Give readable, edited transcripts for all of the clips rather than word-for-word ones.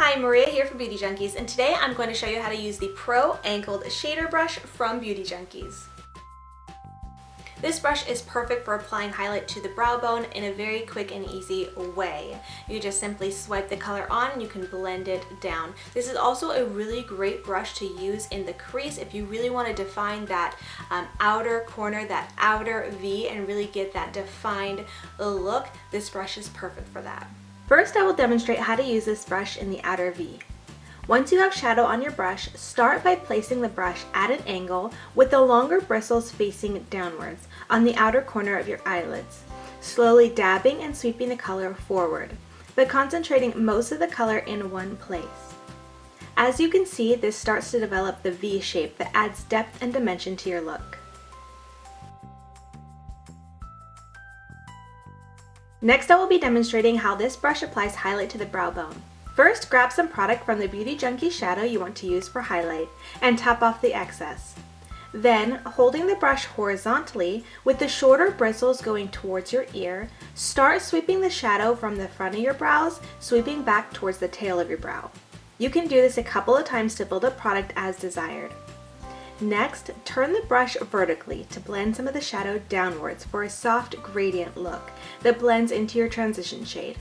Hi, Maria here from Beauty Junkies, and today I'm going to show you how to use the Pro Angled Shader Brush from Beauty Junkies. This brush is perfect for applying highlight to the brow bone in a very quick and easy way. You just simply swipe the color on and you can blend it down. This is also a really great brush to use in the crease if you really want to define that outer corner, that outer V, and really get that defined look. This brush is perfect for that. First, I will demonstrate how to use this brush in the outer V. Once you have shadow on your brush, start by placing the brush at an angle with the longer bristles facing downwards on the outer corner of your eyelids, slowly dabbing and sweeping the color forward, but concentrating most of the color in one place. As you can see, this starts to develop the V shape that adds depth and dimension to your look. Next, I will be demonstrating how this brush applies highlight to the brow bone. First, grab some product from the Beauty Junkies shadow you want to use for highlight and tap off the excess. Then, holding the brush horizontally with the shorter bristles going towards your ear, start sweeping the shadow from the front of your brows, sweeping back towards the tail of your brow. You can do this a couple of times to build up product as desired. Next, turn the brush vertically to blend some of the shadow downwards for a soft gradient look that blends into your transition shade.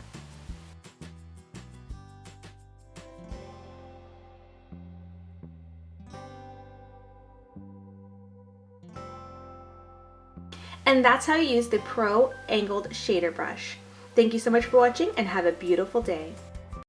And that's how you use the Pro Angled Shader Brush. Thank you so much for watching and have a beautiful day.